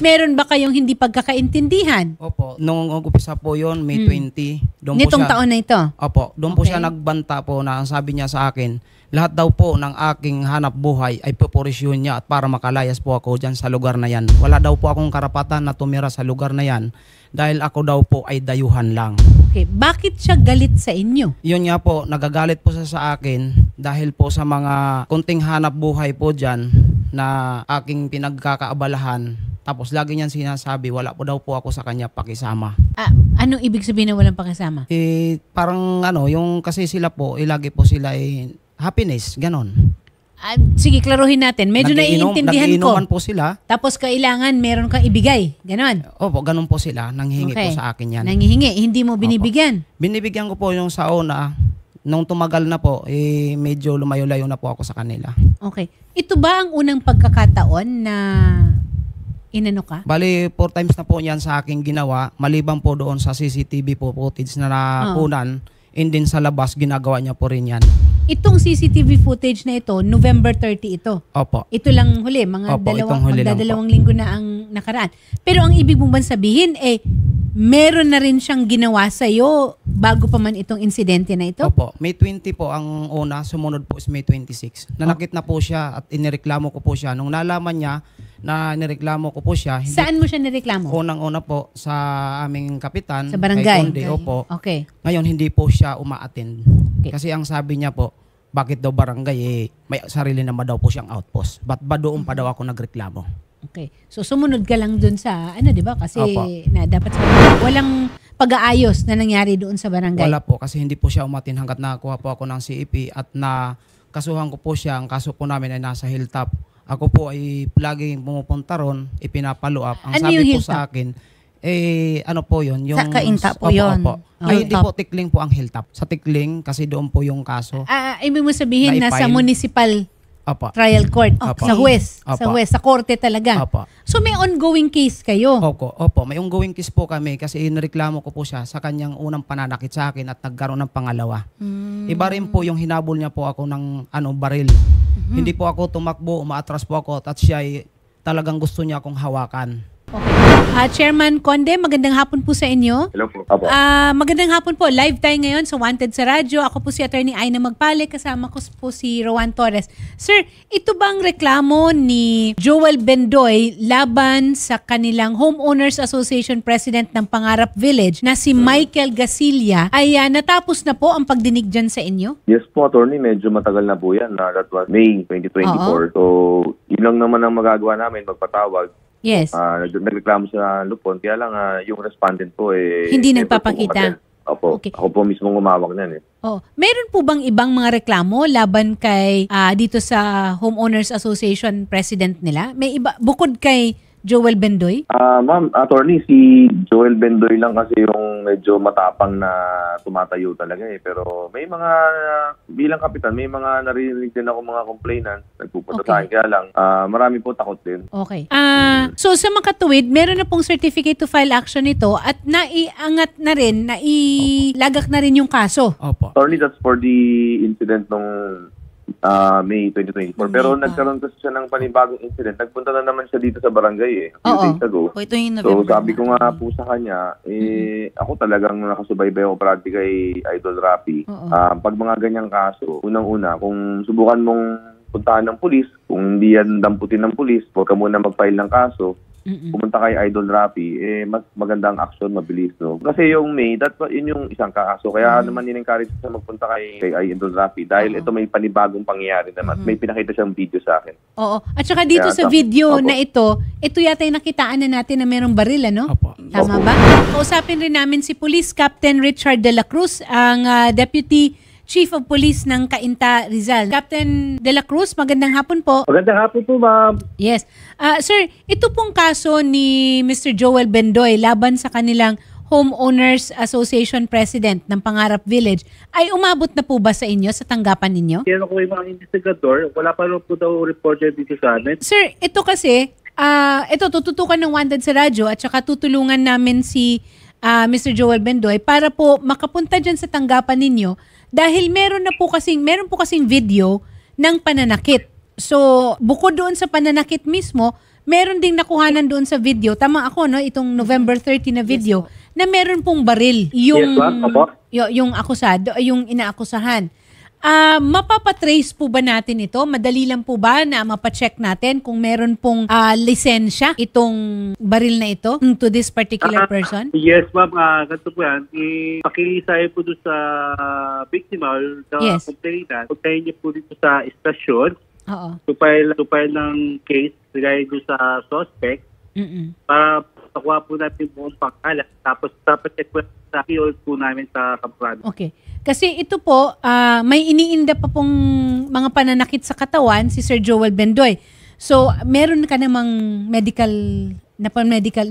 Meron ba kayong hindi pagkakaintindihan? Opo, nung umpisa po yun, May 20. Doon po Nitong siya, taon na ito? Opo, doon po Okay. siya nagbanta po na ang sabi niya sa akin, lahat daw po ng aking hanap buhay ay pupurisyon niya at para makalayas po ako dyan sa lugar na yan. Wala daw po akong karapatan na tumira sa lugar na yan dahil ako daw po ay dayuhan lang. Okay. Bakit siya galit sa inyo? Yun nga po, nagagalit po siya sa akin dahil po sa mga kunting hanap buhay po dyan na aking pinagkakaabalahan. Tapos lagi niyan sinasabi, wala po daw po ako sa kanya pakisama. Anong ibig sabihin na walang pakisama? Parang yung kasi sila po, lagi po sila happiness, ganon. Sige, klaruhin natin. Medyo naiintindihan ko. Nagiinuman po sila. Tapos kailangan meron kang ibigay. Ganon. Opo, ganon po sila. Nanghihingi po sa akin yan. Nanghihingi. Hindi mo binibigyan. Opo. Binibigyan ko po yung sa una. Nung tumagal na po, medyo lumayo-layo na po ako sa kanila. Okay. Ito ba ang unang pagkakataon na inano ka? Bali, 4 times na po yan sa aking ginawa. Maliban po doon sa CCTV po footage na nakunan. And din sa labas, ginagawa niya po rin yan. Itong CCTV footage na ito, November 30 ito. Opo. Ito lang huli, mga Opo, itong huli lang dalawang linggo na ang nakaraan. Pero ang ibig mong bang sabihin, meron na rin siyang ginawa sa'yo bago pa man itong insidente na ito? Opo, May 20 po ang una, sumunod po is May 26. Nanakit na po siya at inireklamo ko po siya. Nung nalaman niya na nireklamo ko po siya. Saan mo siya nireklamo? Unang-una po sa aming kapitan. Sa barangay? Kay Conde, opo. Okay. Ngayon, hindi po siya uma-attend. Okay. Kasi ang sabi niya po, bakit daw barangay, may sarili naman daw po siyang outpost. Ba't ba doon pa daw ako nagreklamo? Okay. So sumunod ka lang dun sa, di ba? Kasi Opo. na dapat walang pag-aayos na nangyari doon sa barangay. Wala po, kasi hindi po siya umatin hanggat nakakuha po ako ng CEP at na kasuhan ko po siya. Ang kaso po namin ay nasa hilltop. Ako po ay laging pumupunta ron, ipinapalo up. Ang Ano sabi yung po hilltop? sa akin, ano po yun? Yung, Sa Kainta po opo, yun. Opo. Ay, hindi po Tikling po ang hilltop. Sa Tikling, kasi doon po yung kaso. Ibig mo sabihin nasa Na-file. municipal Opo. trial court. Opo. Sa huwes. Opo. Sa huwes. Sa korte talaga. Opo. So may ongoing case kayo. Opo, may ongoing case po kami kasi nireklamo ko po siya sa kanyang unang pananakit sa akin at nagkaroon ng pangalawa. Iba rin po yung hinabol niya po ako ng baril. Hindi po ako tumakbo, umaatras po ako at siya ay talagang gusto niya akong hawakan. Okay. Chairman Conde, magandang hapon po sa inyo. Hello po. Apo. Magandang hapon po. Live tayo ngayon sa Wanted sa Radyo. Ako po si Attorney Aina Magpale. Kasama ko po si Rowan Torres. Sir, ito bang reklamo ni Joel Bendoy laban sa kanilang Homeowners Association President ng Pangarap Village na si Michael Gasilia ay natapos na po ang pagdinig dyan sa inyo? Yes po, attorney. Medyo matagal na po yan. That was May 2024. So, yun lang naman ang magagawa namin, magpatawag. Yes. Nagreklamo sa Lupon. Kaya lang, yung respondent po Hindi nagpapakita. Opo. Okay. Ako po mismo umawak niyan eh. Meron po bang ibang mga reklamo laban kay dito sa Homeowners Association President nila? May iba bukod kay Joel Bendoy? Ma'am, attorney, si Joel Bendoy lang kasi yung medyo matapang na tumatayo talaga eh. Pero may mga, bilang kapitan, may mga narinig din ako mga complainant. Nagpupunta sa akin. Kaya lang, marami po takot din. Okay. So sa makatuwid, meron na pong certificate to file action ito at naiangat na rin, nailagak na rin yung kaso. Opo. Attorney, that's for the incident nung May 2024. Pero nagkaroon kasi siya ng panibagong incident. Nagpunta na naman siya dito sa barangay eh, a few days ago. O, ito yung So November. sabi ko nga po sa kanya, ako talagang nakasubaybay ako parati kay Idol Rapi. Pag mga ganyang kaso, unang-una, kung subukan mong puntahan ng pulis, kung hindi yan damputin ng pulis, huwag ka muna mag-file ng kaso. Pumunta kay Idol Rapi, mas magandang action, mabilis, no? Kasi yung May, yun yung isang kaso. Kaya naman in-encourage siya magpunta kay Idol Rapi dahil ito may panibagong pangyayari naman. May pinakita siyang video sa akin. Oo. At saka dito Kaya sa video Opo. na ito yata yung nakitaan na natin na merong baril, ano? Opo. Tama Opo. ba? Kausapin rin namin si Police Captain Richard De La Cruz, ang Deputy Chief of Police ng Cainta, Rizal. Captain De La Cruz, magandang hapon po. Magandang hapon po, ma'am. Yes. Sir, ito pong kaso ni Mr. Joel Bendoy laban sa kanilang Homeowners Association President ng Pangarap Village ay umabot na po ba sa inyo, sa tanggapan ninyo? Yan ako yung mga investigador. Wala pa rin po daw reporter dito sa amin. Sir, ito kasi, ito tututukan ng Wanted sa Radyo at saka tutulungan namin si Mr. Joel Bendoy para po makapunta dyan sa tanggapan ninyo dahil meron po kasing video ng pananakit. So, bukod doon sa pananakit mismo, meron ding nakuhanan doon sa video, tama ako, no? Itong November 30 na video, na meron pong baril. Yung, Yes, ma'am. Opo. yung akusado, yung inaakusahan. Mapapatrace po ba natin ito? Madali lang po ba na mapacheck natin kung meron pong lisensya itong baril na ito to this particular person? Yes, ma'am. Ganito po yan. Pakisahe po doon sa biktima or sa Yes. complainant. Pagkain niyo po dito sa estasyon, Oo. to file ng case regarding doon sa suspect para pakuha po natin buong pangkalat. Tapos dapat check po sa PO po namin sa Kamprado. Okay. Kasi ito po, may iniinda pa pong mga pananakit sa katawan si Sir Joel Bendoy. So, meron ka namang medical napamedical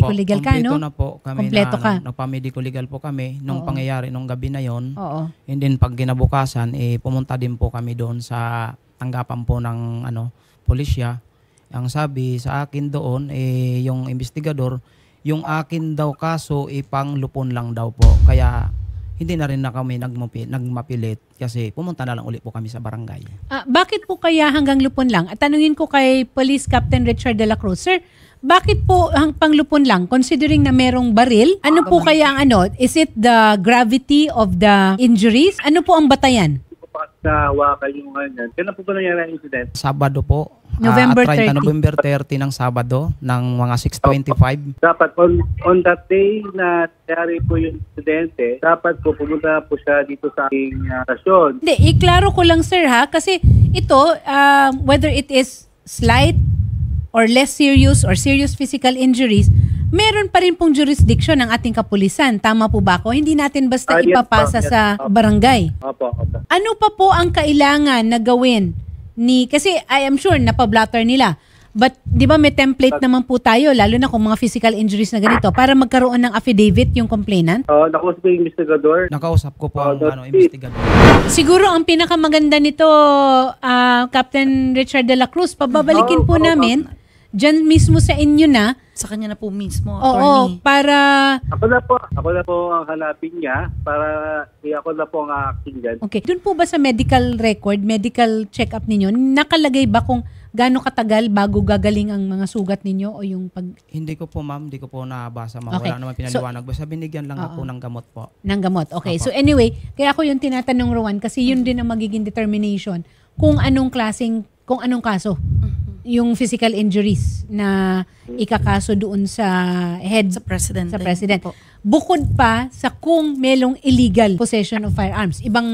legal ka, no? Kompleto na po kami. Kompleto ka. Nagpa-medical legal po kami nung pangyayari nung gabi na yon. Oo. And then pag ginabukasan, pumunta din po kami doon sa tanggapan po ng pulisya. Ang sabi sa akin doon, yung investigador, yung akin daw kaso panglupon lang daw po. Kaya hindi na rin na kami nagmapilit kasi pumunta na lang ulit po kami sa barangay. Bakit po kaya hanggang lupon lang? At tanungin ko kay Police Captain Richard de la Cruz, Sir, bakit po panglupon lang? Considering na merong baril, ano po kaya ang Is it the gravity of the injuries? Ano po ang batayan? Nahawakan yung ganyan. Kailan po ba nangyari ang incident? Sabado po. November 30. November 30 ng Sabado ng mga 6:25. Dapat on that day na nangyari po yung insidente, dapat po pumunta po siya dito sa aking stasyon. Hindi, iklaro ko lang, sir, ha? Kasi ito, whether it is slight or less serious or serious physical injuries, meron pa rin pong jurisdiction ng ating kapulisan. Tama po ba ako? Hindi natin basta Yes, ipapasa yes. sa barangay. Opo. Ano pa po ang kailangan na gawin kasi I am sure napablatter nila. But di ba may template naman po tayo, lalo na kung mga physical injuries na ganito, para magkaroon ng affidavit yung complainant? Nakusap yung investigador. Nakausap ko po ang investigador. Siguro ang pinakamaganda nito, Captain Richard de la Cruz, pababalikin po namin dyan mismo sa inyo na. Sa kanya na po mismo, Oo, attorney. para... Ako na po ang hanapin niya para ako na po ang action dyan. Okay. Doon po ba sa medical record, medical check-up ninyo, nakalagay ba kung gaano katagal bago gagaling ang mga sugat ninyo o yung pag... Hindi ko po, ma'am. Hindi ko po nabasa, ma'am. Okay. Wala naman pinaliwanag. Basta binigyan lang na po ng gamot po. Ng gamot. Okay. Opo. So anyway, kaya ako yung tinatanong, Rowan, kasi yun din ang magiging determination kung anong kaso. Yung physical injuries na ikakaso doon sa head Sa president. sa president. Bukod pa sa kung melong illegal possession of firearms. Ibang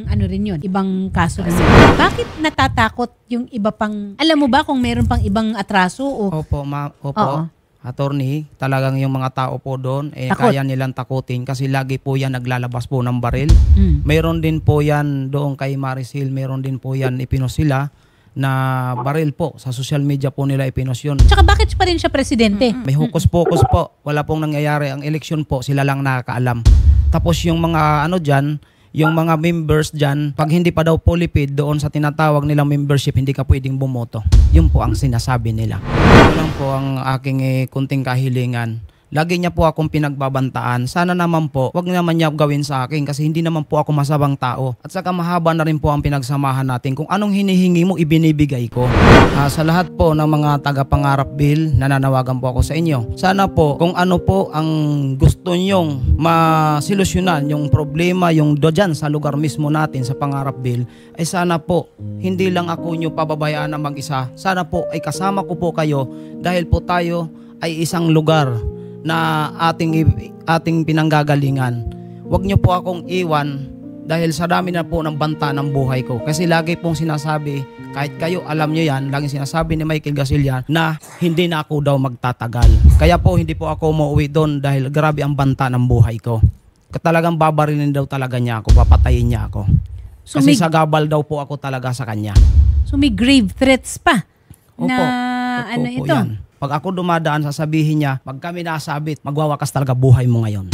rin yun. Ibang kaso rin yun. Bakit natatakot yung iba pang... Alam mo ba kung meron pang ibang atraso? Opo, ma'am. Opo. Oo. Attorney, talagang yung mga tao po doon, Takot. kaya nilang takutin kasi lagi po yan naglalabas po ng baril. Mm. Mayroon din po yan doon kay Maris Hill, mayroon din po yan ipinos sila na baril po. Sa social media po nila ipinos yun. Tsaka bakit pa rin siya presidente? May hokus-pokus po. Wala pong nangyayari. Ang eleksyon po, sila lang nakakaalam. Tapos yung mga dyan, yung mga members dyan, pag hindi pa daw polipid doon sa tinatawag nilang membership, hindi ka pwedeng bumoto. Yun po ang sinasabi nila. Ito lang po ang aking kunting kahilingan. Lagi niya po akong pinagbabantaan. Sana naman po, wag naman niya gawin sa akin kasi hindi naman po ako masabang tao. At saka mahaba na rin po ang pinagsamahan natin. Kung anong hinihingi mo, ibinibigay ko. Sa lahat po ng mga taga-pangarap bill, nananawagan po ako sa inyo. Sana po, kung ano po ang gusto nyong masolusyonan, yung problema, yung dyan sa lugar mismo natin sa pangarap bill, ay sana po, hindi lang ako nyo pababayaan na mag-isa. Sana po ay kasama ko po kayo dahil po tayo ay isang lugar na ating pinanggagalingan. Huwag niyo po akong iwan dahil sa dami na po ng banta ng buhay ko. Kasi lagi pong sinasabi, kahit kayo alam niyo yan, laging sinasabi ni Michael Gasillan na hindi na ako daw magtatagal. Kaya po hindi po ako mauwi doon dahil grabe ang banta ng buhay ko. Talagang babarilin daw talaga niya ako, papatayin niya ako. So Kasi sagabal daw po ako talaga sa kanya. So may grave threats pa Opo. na Totoo po ito? yan. Pag ako dumadaan, sasabihin niya, pag kami nasabit, magwawakas talaga buhay mo ngayon.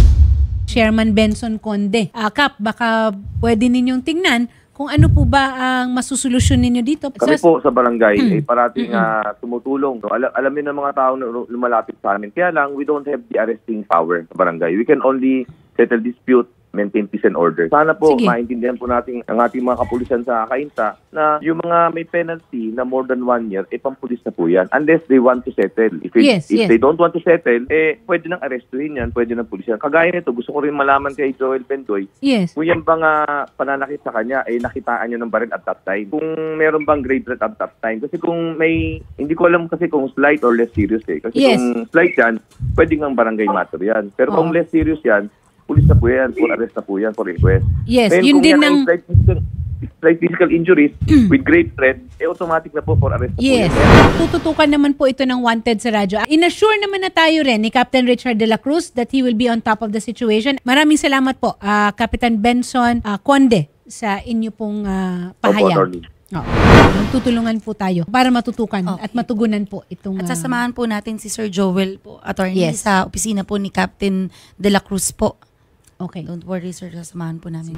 Chairman Benson Conde. Kap, baka pwede ninyong tingnan kung ano po ba ang masusolusyon ninyo dito. Kami po sa barangay ay parating tumutulong. No? Alam niyo ng mga tao na lumalapit sa amin. Kaya lang, we don't have the arresting power sa barangay. We can only settle dispute maintain peace and order. Sana po Sige. maintindihan po natin ang ating mga kapulisan sa Cainta na yung mga may penalty na more than 1 year, pampulis na po yan. Unless they want to settle. If they don't want to settle, pwede nang arestuhin yan, pwede nang pulisyan. Kagaya nito, gusto ko rin malaman kay Joel Bendoy, kung yan bang pananakit sa kanya, nakitaan nyo ng baril at that time. Kung meron bang grave threat at that time. Kasi kung may, hindi ko alam kasi kung slight or less serious Kasi kung slight yan, pwede ng barangay matter yan. Pero kung less serious yan, pulis na po yan, for arrest na po yan, for inquest. Yes, then, yun din ng... Slight physical injuries with grave threat, automatic na po for arrest na po yan. Tututukan naman po ito ng Wanted sa radyo. Inassure naman na tayo rin ni Captain Richard de la Cruz that he will be on top of the situation. Maraming salamat po, Kapitan Benson Conde, sa inyo pong pahayag. Magtutulungan po tayo para matutukan at matugunan po itong... At sasamahan po natin si Sir Joel po, attorney, sa opisina po ni Captain de la Cruz po. Okay. Don't worry, sir, sasamahan po namin.